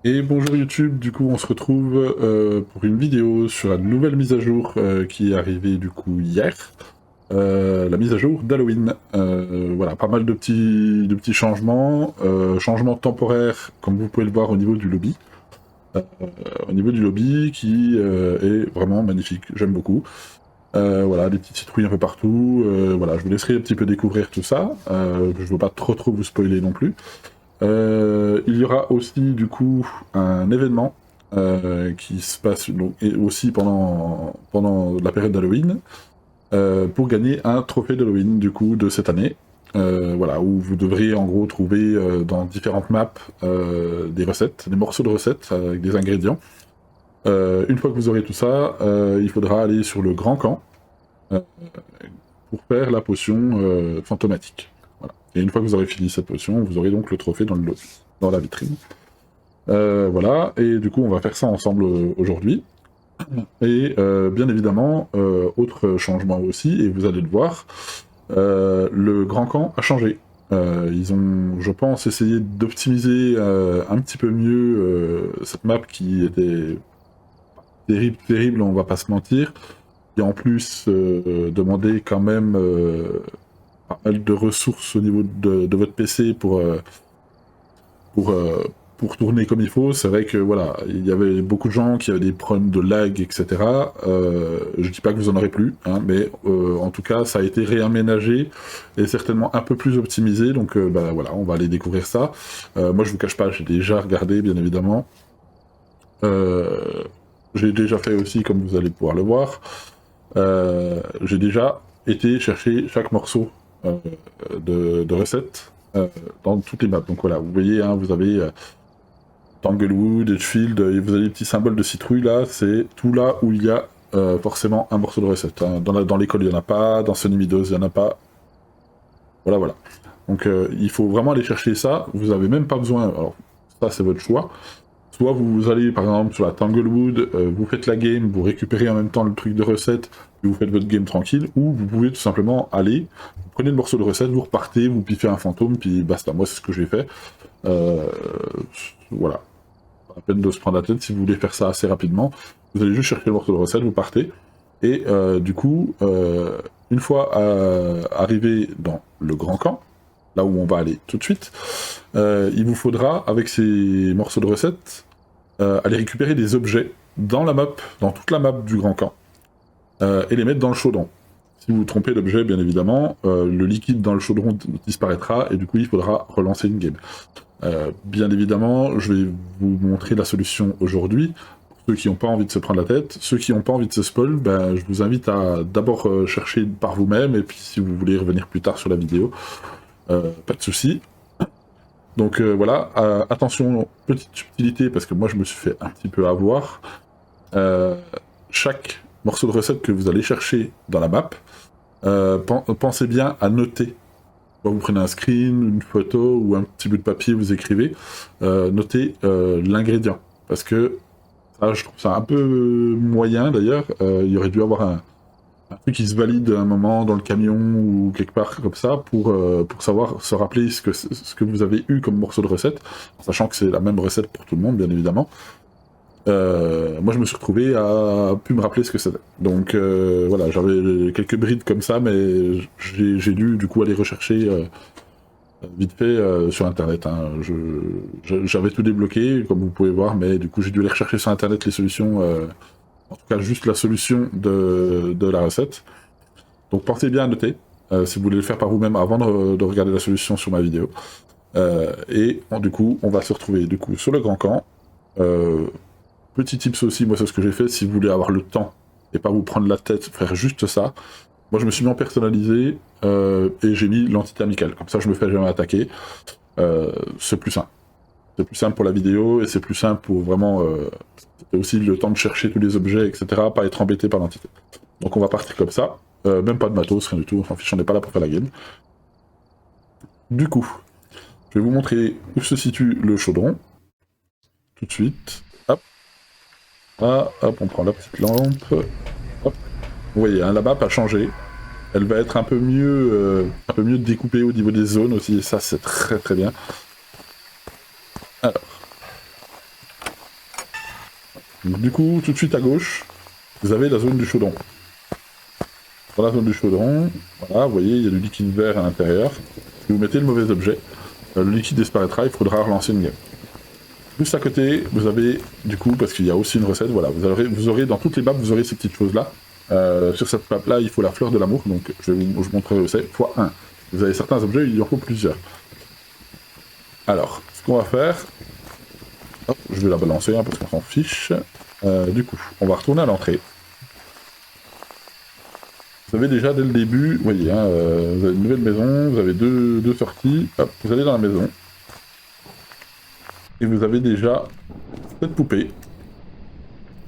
Et bonjour YouTube, du coup on se retrouve pour une vidéo sur la nouvelle mise à jour qui est arrivée du coup hier, la mise à jour d'Halloween. Voilà, pas mal de petits changements, changements temporaires comme vous pouvez le voir au niveau du lobby. Au niveau du lobby qui est vraiment magnifique, j'aime beaucoup. Voilà, des petites citrouilles un peu partout, voilà, je vous laisserai un petit peu découvrir tout ça, je ne veux pas trop vous spoiler non plus. Il y aura aussi du coup un événement qui se passe donc, et aussi pendant la période d'Halloween pour gagner un trophée d'Halloween du coup de cette année. Voilà, où vous devrez en gros trouver dans différentes maps des recettes, des morceaux de recettes avec des ingrédients. Une fois que vous aurez tout ça, il faudra aller sur le grand camp euh, pour faire la potion fantomatique. Voilà. Et une fois que vous aurez fini cette potion, vous aurez donc le trophée dans la vitrine. Voilà, et du coup on va faire ça ensemble aujourd'hui. Et bien évidemment, autre changement aussi, et vous allez le voir, le grand camp a changé. Ils ont, je pense, essayé d'optimiser un petit peu mieux cette map qui était terrible, on va pas se mentir, et en plus demandait quand même pas mal de ressources au niveau de votre PC pour, euh, pour tourner comme il faut. C'est vrai que voilà, il y avait beaucoup de gens qui avaient des problèmes de lag, etc. Je dis pas que vous en aurez plus, hein, mais en tout cas, ça a été réaménagé et certainement un peu plus optimisé. Donc bah, voilà, on va aller découvrir ça. Moi, je vous cache pas, j'ai déjà regardé, bien évidemment. Euh, j'ai déjà fait aussi, comme vous allez pouvoir le voir. J'ai déjà été chercher chaque morceau de recette dans toutes les maps. Donc voilà, vous voyez, hein, vous avez Tanglewood, Edgefield, et vous avez les petits symboles de citrouille là, c'est tout là où il y a forcément un morceau de recette. Hein. Dans l'école, il n'y en a pas, dans Sunny Meadows, il n'y en a pas. Voilà, voilà. Donc il faut vraiment aller chercher ça, vous n'avez même pas besoin, alors ça c'est votre choix. Soit vous allez par exemple sur la Tanglewood, vous faites la game, vous récupérez en même temps le truc de recette, et vous faites votre game tranquille, ou vous pouvez tout simplement aller, vous prenez le morceau de recette, vous repartez, vous piffez un fantôme, puis basta. Moi c'est ce que j'ai fait. Euh, voilà. Pas la peine de se prendre la tête si vous voulez faire ça assez rapidement. Vous allez juste chercher le morceau de recette, vous partez. Et du coup, une fois arrivé dans le grand camp, là où on va aller tout de suite, il vous faudra, avec ces morceaux de recette, aller récupérer des objets dans la map, dans toute la map du grand camp, et les mettre dans le chaudron. Si vous vous trompez d'objet, bien évidemment, le liquide dans le chaudron disparaîtra, et du coup, il faudra relancer une game. Bien évidemment, je vais vous montrer la solution aujourd'hui. Pour ceux qui n'ont pas envie de se prendre la tête, ceux qui n'ont pas envie de se spoil, ben, je vous invite à d'abord chercher par vous-même, et puis si vous voulez revenir plus tard sur la vidéo, pas de souci. Donc voilà, attention, petite subtilité, parce que moi je me suis fait un petit peu avoir. Euh, Chaque morceau de recette que vous allez chercher dans la map, pensez bien à noter. Vous prenez un screen, une photo ou un petit bout de papier, vous écrivez, notez l'ingrédient. Parce que ça, je trouve ça un peu moyen d'ailleurs. Il y aurait dû avoir un truc qui se valide à un moment dans le camion ou quelque part comme ça pour savoir se rappeler ce que vous avez eu comme morceau de recette, sachant que c'est la même recette pour tout le monde, bien évidemment. Moi, je me suis retrouvé à plus me rappeler ce que c'était. Donc voilà, j'avais quelques brides comme ça, mais j'ai dû du coup aller rechercher vite fait sur internet. Hein. J'avais tout débloqué, comme vous pouvez voir, mais du coup j'ai dû aller rechercher sur internet les solutions, en tout cas juste la solution de la recette. Donc pensez bien à noter, si vous voulez le faire par vous-même avant de regarder la solution sur ma vidéo. Et du coup, on va se retrouver du coup sur le grand camp. Euh, Petit tips aussi, moi c'est ce que j'ai fait, si vous voulez avoir le temps et pas vous prendre la tête, faire juste ça. Moi je me suis mis en personnalisé et j'ai mis l'entité amicale, comme ça je me fais jamais attaquer. C'est plus simple. C'est plus simple pour la vidéo et c'est plus simple pour vraiment aussi le temps de chercher tous les objets, etc. Pas être embêté par l'entité. Donc on va partir comme ça. Même pas de matos, rien du tout, on s'en fiche, on n'est pas là pour faire la game. Du coup, je vais vous montrer où se situe le chaudron, tout de suite. Hop, là, hop, on prend la petite lampe. Hop. Vous voyez, hein, la map a changé. Elle va être un peu mieux découpée au niveau des zones aussi, et ça c'est très très bien. Alors, Donc, du coup, tout de suite à gauche, vous avez la zone du chaudron. Dans la zone du chaudron, voilà, vous voyez, il y a du liquide vert à l'intérieur. Si vous mettez le mauvais objet, le liquide disparaîtra, il faudra relancer une game. Juste à côté, vous avez, du coup, parce qu'il y a aussi une recette, voilà, vous aurez dans toutes les maps, vous aurez ces petites choses-là. Sur cette map-là, il faut la fleur de l'amour, donc je vous montrerai où c'est, x1. Vous avez certains objets, il y en faut plusieurs. Alors, ce qu'on va faire, hop, je vais la balancer, hein, parce qu'on s'en fiche. Du coup, on va retourner à l'entrée. Vous avez déjà dès le début, vous voyez, hein, vous avez une nouvelle maison, vous avez deux sorties, hop, vous allez dans la maison. Et vous avez déjà cette poupée,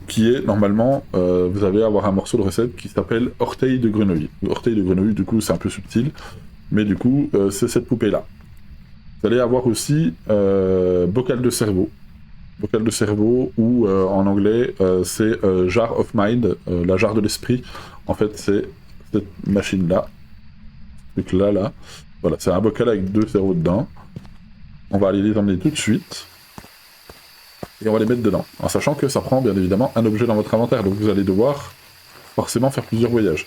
qui est normalement, vous allez avoir un morceau de recette qui s'appelle orteil de grenouille. Orteil de grenouille, du coup, c'est un peu subtil, mais du coup, c'est cette poupée-là. Vous allez avoir aussi bocal de cerveau. Bocal de cerveau, ou en anglais, c'est jar of mind, la jarre de l'esprit. En fait, c'est cette machine-là. Ce truc-là, là. Voilà, c'est un bocal avec 2 cerveaux dedans. On va aller les emmener tout de suite. Et on va les mettre dedans. En sachant que ça prend, bien évidemment, un objet dans votre inventaire. Donc vous allez devoir forcément faire plusieurs voyages.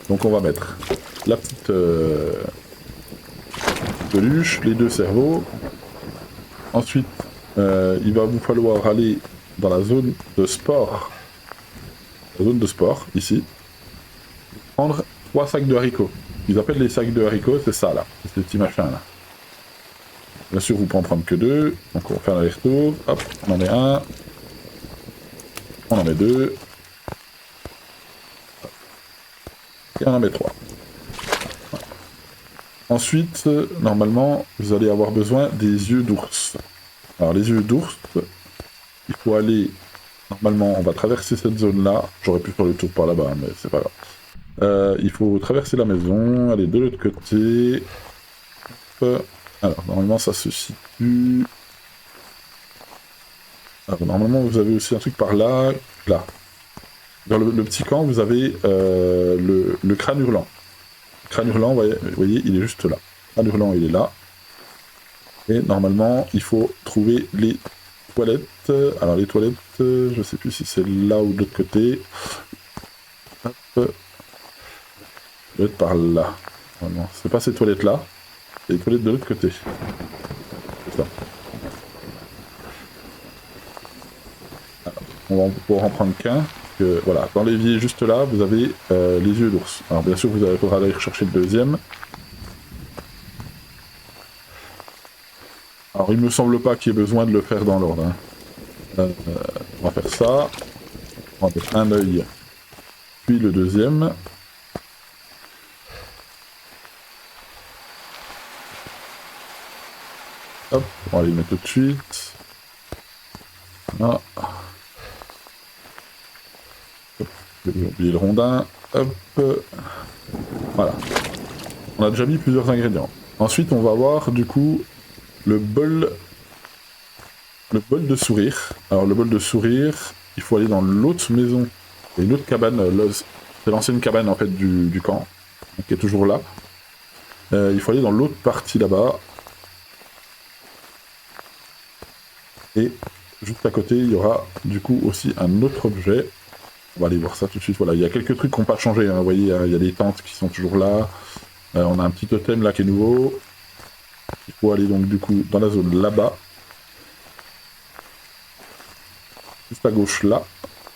Donc on va mettre la petite peluche, les 2 cerveaux. Ensuite, il va vous falloir aller dans la zone de sport. La zone de sport, ici. Prendre 3 sacs de haricots. Ils appellent les sacs de haricots, c'est ça là. C'est ces petits machins là. Bien sûr, vous pouvez en prendre que 2. Donc on va faire l'aller-retour. Hop, on en met 1. On en met 2. Et on en met 3. Voilà. Ensuite, normalement, vous allez avoir besoin des yeux d'ours. Alors les yeux d'ours, il faut aller... Normalement, on va traverser cette zone-là. J'aurais pu faire le tour par là-bas, mais c'est pas grave. Il faut traverser la maison, aller de l'autre côté. Hop. Alors, normalement, ça se situe... Alors, normalement, vous avez aussi un truc par là. Là. Dans le petit camp, vous avez le crâne hurlant. Le crâne hurlant, vous voyez, il est juste là. Le crâne hurlant, il est là. Et normalement, il faut trouver les toilettes. Alors, les toilettes, je sais plus si c'est là ou de l'autre côté. Hop. Ça doit être par là. Normalement, c'est pas ces toilettes-là. C'est les toilettes de l'autre côté. C'est ça. Alors, on va pouvoir en prendre qu'un. Voilà, dans l'évier juste là, vous avez les yeux d'ours. Alors bien sûr, il faudra aller rechercher le deuxième. Alors il me semble pas qu'il y ait besoin de le faire dans l'ordre. Hein. On va faire ça. On va mettre un œil, puis le deuxième. Hop, on va les mettre tout de suite. Voilà. J'ai oublié le rondin. Hop. Voilà. On a déjà mis plusieurs ingrédients. Ensuite, on va avoir du coup le bol de sourire. Alors le bol de sourire, il faut aller dans l'autre maison. Il y a une autre cabane, c'est l'ancienne cabane en fait du camp, qui est toujours là. Il faut aller dans l'autre partie là-bas. Et juste à côté, il y aura du coup aussi un autre objet. On va aller voir ça tout de suite. Voilà, il y a quelques trucs qui n'ont pas changé. Hein. Vous voyez, il y a des tentes qui sont toujours là. On a un petit totem là qui est nouveau. Il faut aller donc du coup dans la zone là-bas. Juste à gauche là.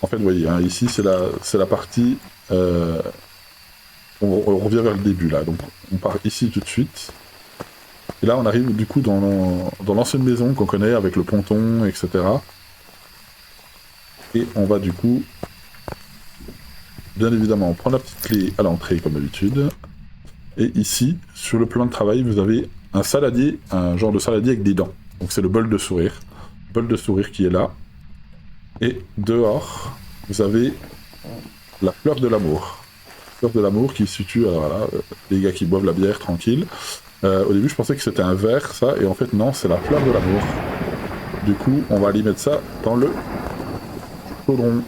En fait, vous voyez, hein, ici c'est la partie... on revient vers le début là. Donc on part ici tout de suite. Et là on arrive du coup dans l'ancienne maison qu'on connaît avec le ponton, etc. Et on va du coup... Bien évidemment, prendre la petite clé à l'entrée comme d'habitude. Et ici, sur le plan de travail, vous avez un saladier, un genre de saladier avec des dents. Donc c'est le bol de sourire. Le bol de sourire qui est là. Et dehors, vous avez la fleur de l'amour. Fleur de l'amour qui se situe, alors voilà, les gars qui boivent la bière tranquille. Au début, je pensais que c'était un verre, ça, et en fait, non, c'est la fleur de l'amour. Du coup, on va aller mettre ça dans le chaudron.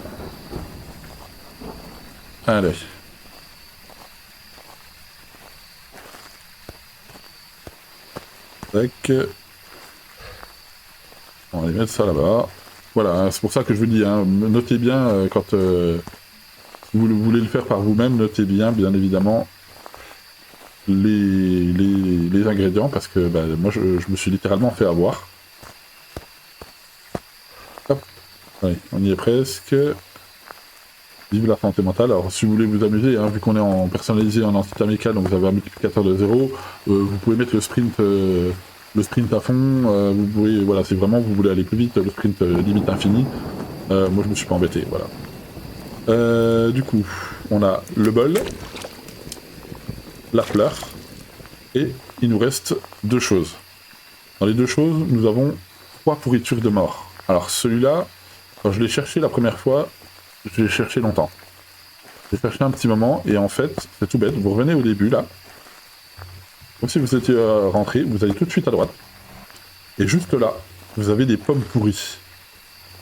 Allez. Tac. On va aller mettre ça là-bas. voilà, hein, c'est pour ça que je vous dis, hein, notez bien quand vous voulez le faire par vous-même, notez bien, bien évidemment, les ingrédients, parce que bah, moi je me suis littéralement fait avoir. Hop, allez, on y est presque. Vive la santé mentale. Alors si vous voulez vous amuser, hein, vu qu'on est en personnalisé en entité amicale, donc vous avez un multiplicateur de 0, vous pouvez mettre le sprint à fond, vous pouvez, voilà, si vraiment vous voulez aller plus vite, le sprint limite infini. Moi je me suis pas embêté, voilà. Du coup, on a le bol, la fleur, et il nous reste 2 choses. Dans les 2 choses, nous avons 3 pourritures de mort. Alors celui-là, quand je l'ai cherché la première fois, je l'ai cherché longtemps. J'ai cherché un petit moment, et en fait, c'est tout bête, vous revenez au début, là, comme si vous étiez rentré, vous allez tout de suite à droite, et juste là, vous avez des pommes pourries.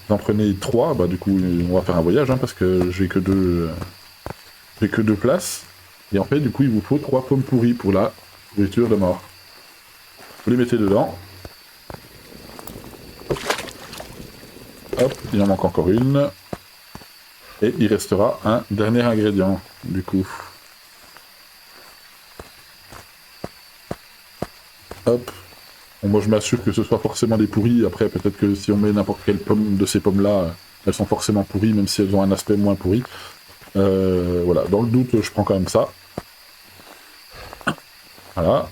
Vous en prenez 3, bah du coup, on va faire un voyage, hein, parce que j'ai que 2 places, et en fait, du coup, il vous faut 3 pommes pourries pour la pourriture de mort. Vous les mettez dedans. Hop, il en manque encore une. Et il restera un dernier ingrédient, du coup. Hop. Bon, moi je m'assure que ce soit forcément des pourris. Après, peut-être que si on met n'importe quelle pomme de ces pommes-là, elles sont forcément pourries, même si elles ont un aspect moins pourri. Voilà, dans le doute, je prends quand même ça. Voilà.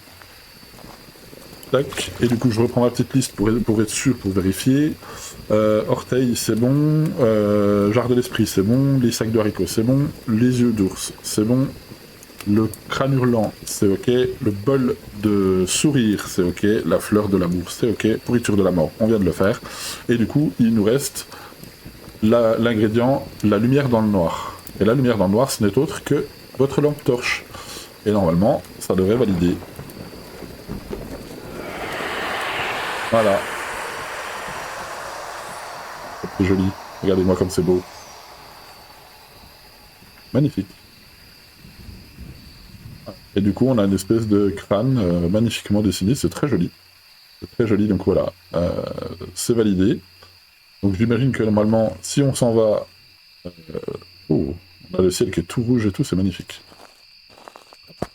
Tac. Et du coup, je reprends ma petite liste pour être sûr, pour vérifier. Orteil, c'est bon. Jarre de l'esprit, c'est bon. Les sacs de haricots, c'est bon. Les yeux d'ours, c'est bon. Le crâne hurlant, c'est ok. Le bol de sourire, c'est ok. La fleur de l'amour, c'est ok. Pourriture de la mort, on vient de le faire. Et du coup, il nous reste l'ingrédient, la lumière dans le noir. Et la lumière dans le noir, ce n'est autre que votre lampe torche. Et normalement, ça devrait valider. Voilà. C'est joli. Regardez-moi comme c'est beau. Magnifique. Et du coup, on a une espèce de crâne magnifiquement dessiné. C'est très joli. C'est très joli, donc voilà. C'est validé. Donc j'imagine que normalement, si on s'en va... oh, on a le ciel qui est tout rouge et tout, c'est magnifique.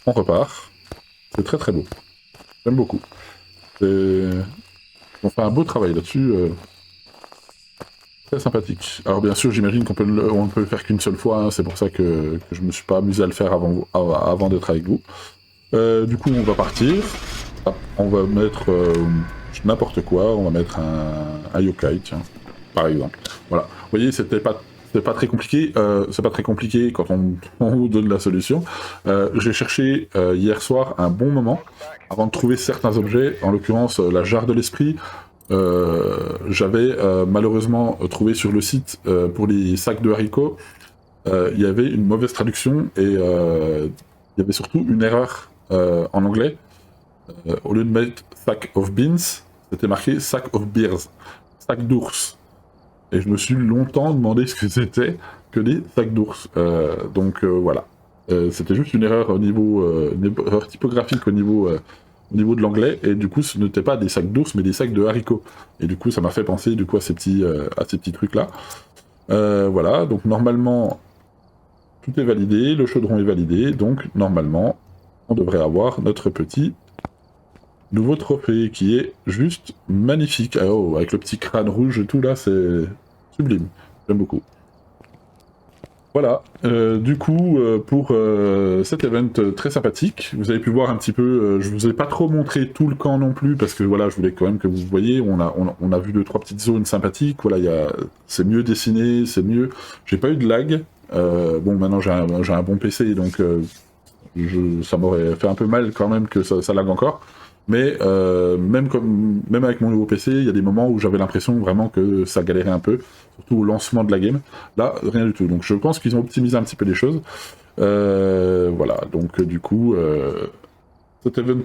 On repart. C'est très très beau. J'aime beaucoup. On fait un beau travail là-dessus. Très sympathique. Alors bien sûr, j'imagine qu'on ne peut le faire qu'une seule fois, hein, c'est pour ça que je me suis pas amusé à le faire avant d'être avec vous. Du coup, on va partir. Hop, on va mettre n'importe quoi, on va mettre un yokai, tiens, par exemple. Voilà. Vous voyez, c'est pas très compliqué. C'est pas très compliqué quand on vous donne la solution. J'ai cherché hier soir un bon moment avant de trouver certains objets, en l'occurrence la jarre de l'esprit. J'avais malheureusement trouvé sur le site pour les sacs de haricots, il y avait une mauvaise traduction et il y avait surtout une erreur en anglais. Au lieu de mettre sack of beans, c'était marqué sack of bears, sac d'ours. Et je me suis longtemps demandé ce que c'était que des sacs d'ours. Donc voilà. C'était juste une erreur au niveau une erreur typographique au niveau de l'anglais, et du coup ce n'était pas des sacs d'ours mais des sacs de haricots. Et du coup ça m'a fait penser du coup à ces petits trucs là. Voilà, donc normalement tout est validé, le chaudron est validé, donc normalement on devrait avoir notre petit nouveau trophée qui est juste magnifique. Ah, oh, avec le petit crâne rouge et tout là, c'est sublime, j'aime beaucoup. Voilà, du coup, pour cet event très sympathique, vous avez pu voir un petit peu, je vous ai pas trop montré tout le camp non plus, parce que voilà, je voulais quand même que vous voyez, on a vu 2-3 petites zones sympathiques, voilà, c'est mieux dessiné, c'est mieux, j'ai pas eu de lag, bon maintenant j'ai un bon PC, donc ça m'aurait fait un peu mal quand même que ça lag encore, mais même avec mon nouveau PC, il y a des moments où j'avais l'impression vraiment que ça galérait un peu, surtout au lancement de la game. Là, rien du tout. Donc je pense qu'ils ont optimisé un petit peu les choses. Voilà, donc du coup, cet event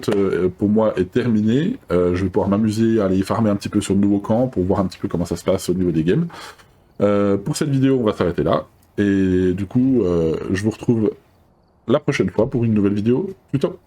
pour moi est terminé. Je vais pouvoir m'amuser à aller farmer un petit peu sur le nouveau camp pour voir un petit peu comment ça se passe au niveau des games. Pour cette vidéo, on va s'arrêter là. Et du coup, je vous retrouve la prochaine fois pour une nouvelle vidéo. Plutôt.